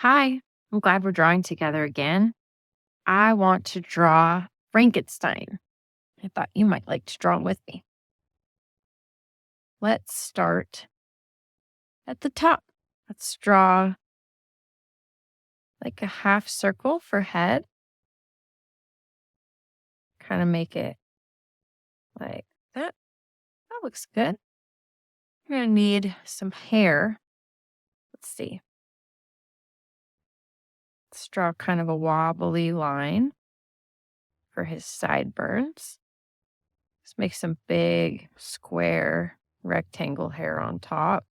Hi, I'm glad we're drawing together again. I want to draw Frankenstein. I thought you might like to draw with me. Let's start at the top. Let's draw like a half circle for head. Kind of make it like that. That looks good. We're going to need some hair. Let's see. Let's draw kind of a wobbly line for his sideburns. Let's make some big square rectangle hair on top.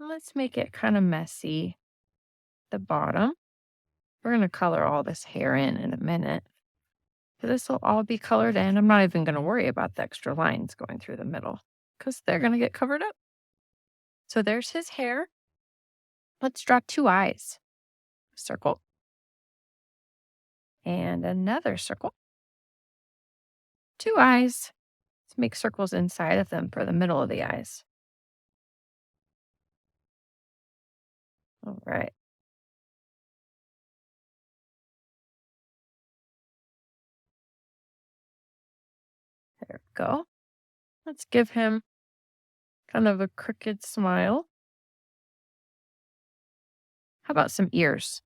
Let's make it kind of messy at the bottom. We're going to color all this hair in a minute. So this will all be colored in. I'm not even going to worry about the extra lines going through the middle because they're going to get covered up. So there's his hair. Let's draw two eyes. Circle. And another circle. Two eyes. Let's make circles inside of them for the middle of the eyes. All right. There we go. Let's give him kind of a crooked smile. How about some ears?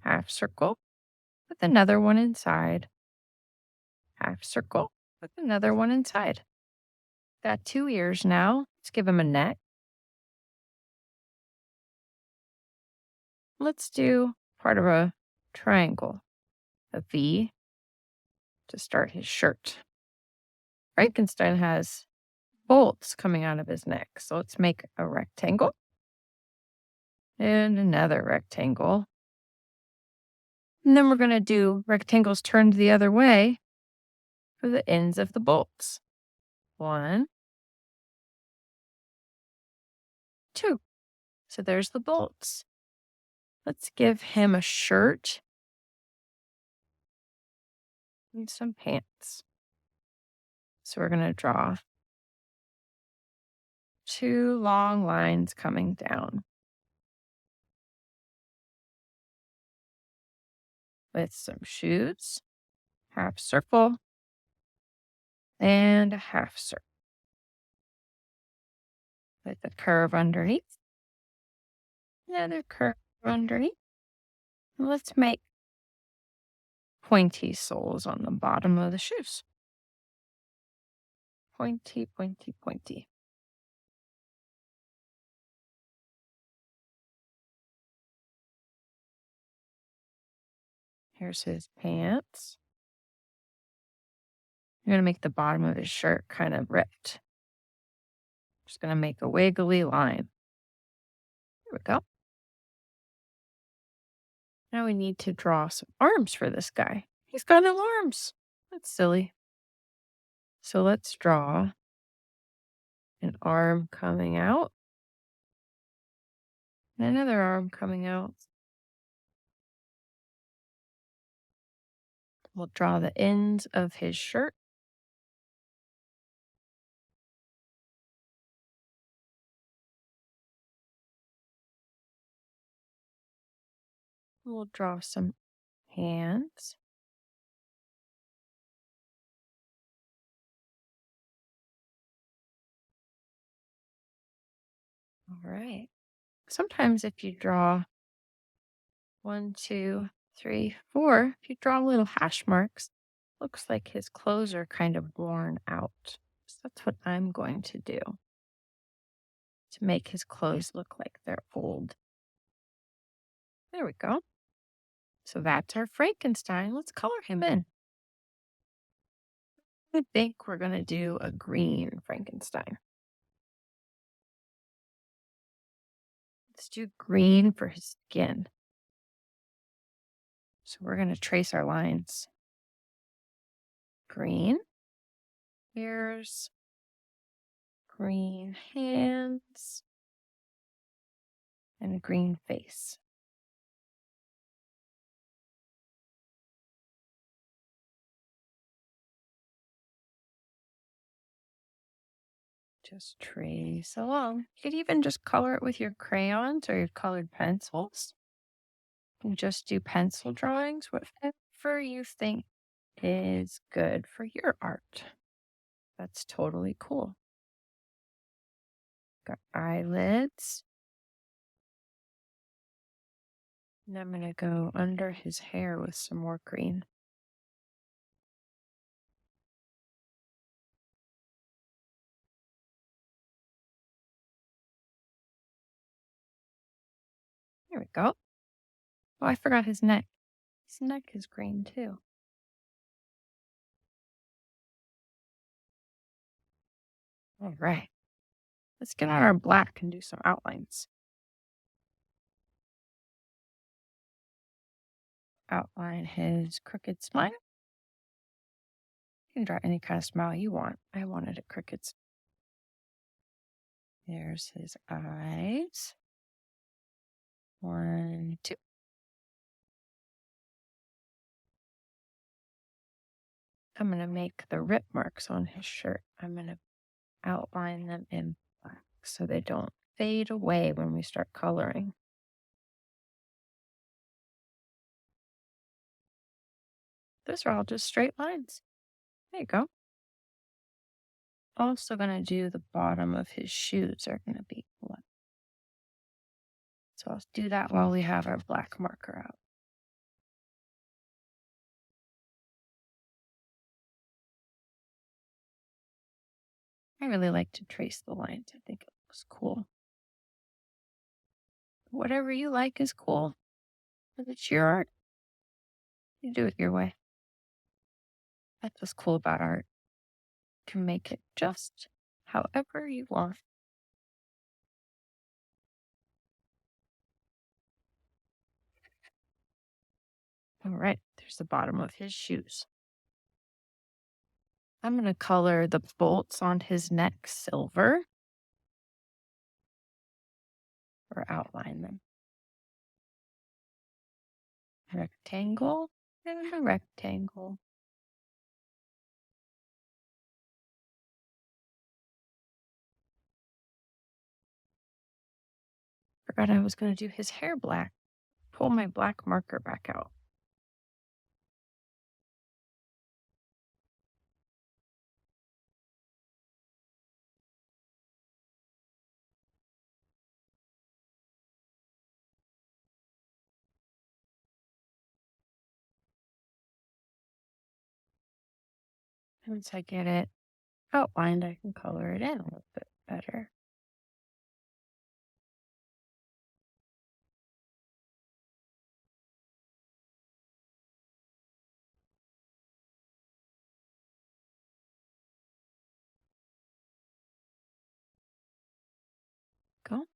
Half circle with another one inside. Half circle with another one inside. Got two ears now. Let's give him a neck. Let's do part of a triangle, a V, to start his shirt. Frankenstein has bolts coming out of his neck. So let's make a rectangle and another rectangle. And then we're going to do rectangles turned the other way for the ends of the bolts. 1, 2. So there's the bolts. Let's give him a shirt and some pants. So we're going to draw two long lines coming down with some shoes, half circle, and a half circle with a curve underneath, another curve underneath. And let's make pointy soles on the bottom of the shoes. Pointy, pointy, pointy. Here's his pants. I'm going to make the bottom of his shirt kind of ripped. Just going to make a wiggly line. There we go. Now we need to draw some arms for this guy. He's got no arms. That's silly. So let's draw an arm coming out and another arm coming out. We'll draw the ends of his shirt. We'll draw some hands. All right. Sometimes if you draw 1, 2, 3, 4, if you draw little hash marks, looks like his clothes are kind of worn out. So that's what I'm going to do to make his clothes look like they're old. There we go. So that's our Frankenstein. Let's color him in. I think we're going to do a green Frankenstein. Let's do green for his skin. So we're going to trace our lines. Green ears, green hands, and a green face. Just trace along. You could even just color it with your crayons or your colored pencils. And just do pencil drawings, whatever you think is good for your art. That's totally cool. Got eyelids. And I'm going to go under his hair with some more green. There we go. Oh, I forgot his neck. His neck is green too. All right. Let's get out our black and do some outlines. Outline his crooked smile. You can draw any kind of smile you want. I wanted a crooked smile. There's his eyes. 1, 2. I'm going to make the rip marks on his shirt. I'm going to outline them in black so they don't fade away when we start coloring. Those are all just straight lines. There you go. Also going to do the bottom of his shoes are going to be black. So I'll do that while we have our black marker out. I really like to trace the lines. I think it looks cool. Whatever you like is cool. If it's your art, you do it your way. That's what's cool about art. You can make it just however you want. All right, there's the bottom of his shoes. I'm going to color the bolts on his neck silver or outline them. Rectangle and a rectangle. Forgot I was going to do his hair black. Pull my black marker back out. Once I get it outlined, I can color it in a little bit better. Go.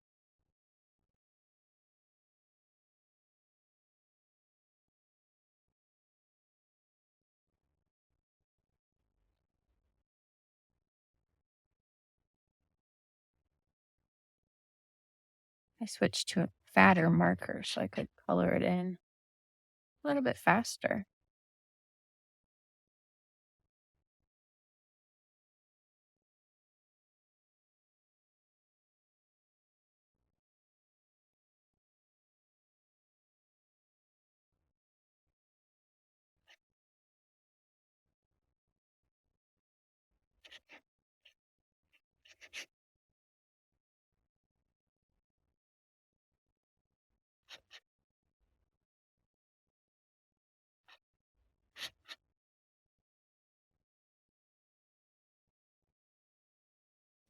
I switched to a fatter marker so I could color it in a little bit faster.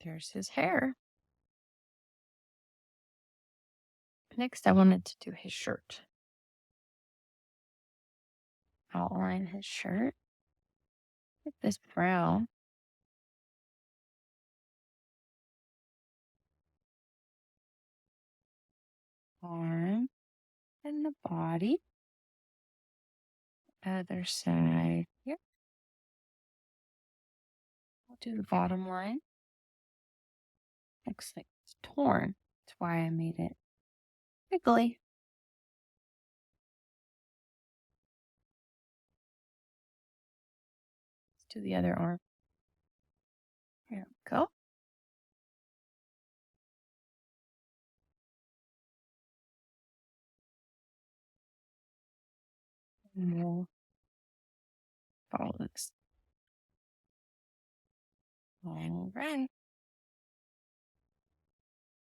There's his hair. Next, I wanted to do his shirt. Outline his shirt with this brown. Arm and the body. Other side here. I'll do the bottom line. Looks like it's torn. That's why I made it wiggly. Let's do the other arm. Here we go. And we'll follow this. All right.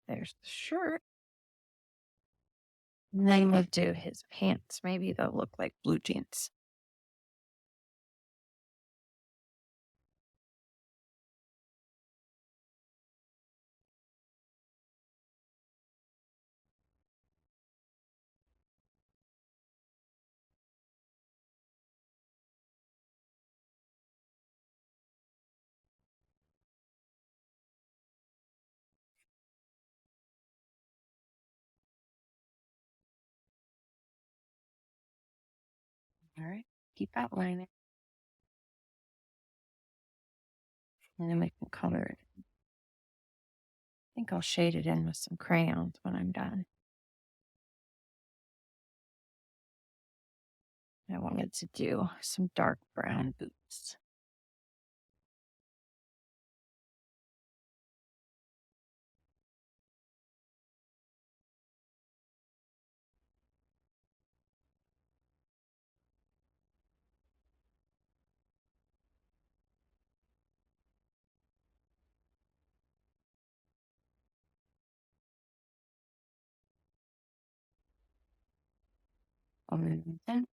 There's the shirt. And then we'll do his pants. Maybe they'll look like blue jeans. All right. Keep outlining. And then we can color it. I think I'll shade it in with some crayons when I'm done. I wanted to do some dark brown boots. And then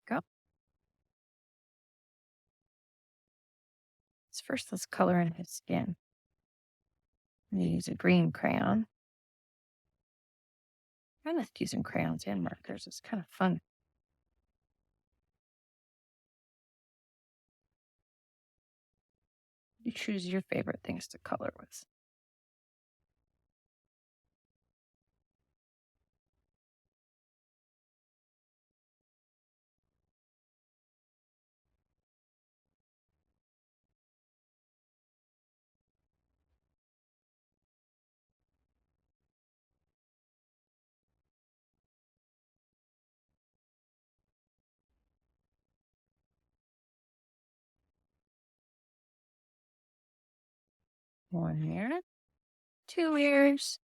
go. So first, let's color in his skin. I'm going to use a green crayon. I like using crayons and markers. It's kind of fun. You choose your favorite things to color with. One ear, two ears,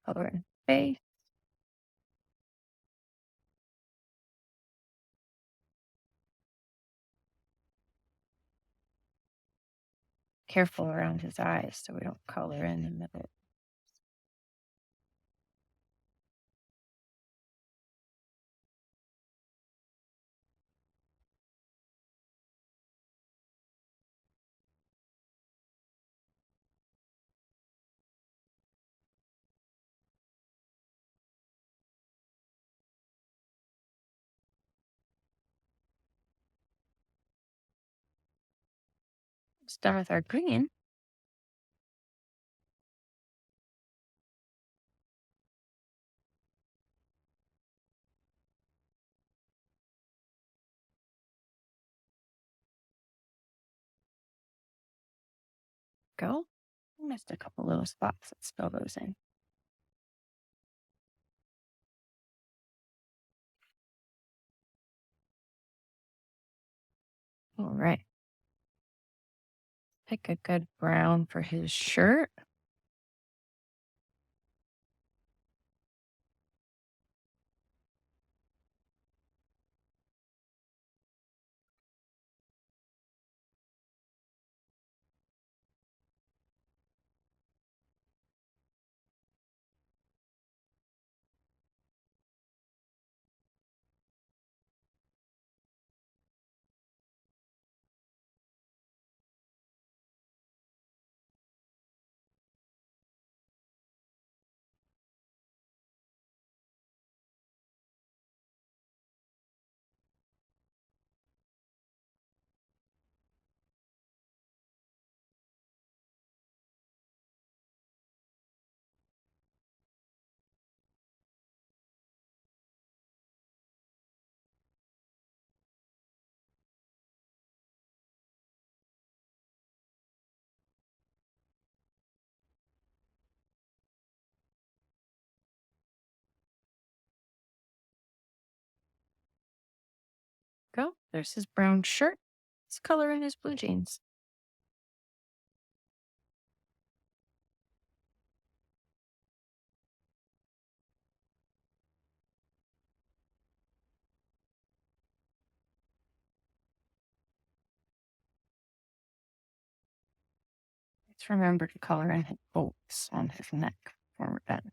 color in face. Careful around his eyes so we don't color in the middle. It's done with our green. Go. Missed a couple little spots. Let's fill those in. All right. Pick a good brown for his shirt. There's his brown shirt. Let's color in his blue jeans. Let's remember to color in his bolts on his neck when we're done.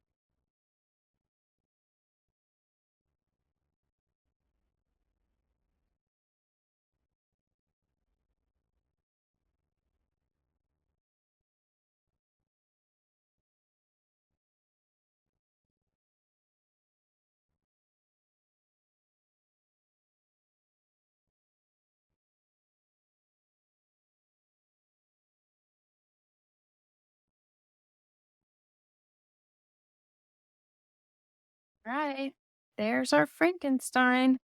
Right. There's our Frankenstein.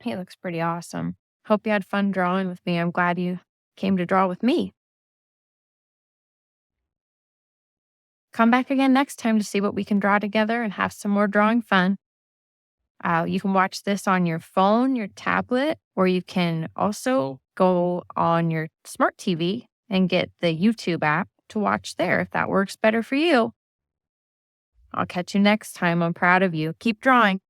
He looks pretty awesome. Hope you had fun drawing with me. I'm glad you came to draw with me. Come back again next time to see what we can draw together and have some more drawing fun. You can watch this on your phone, your tablet, or you can also go on your smart TV and get the YouTube app to watch there if that works better for you. I'll catch you next time. I'm proud of you. Keep drawing.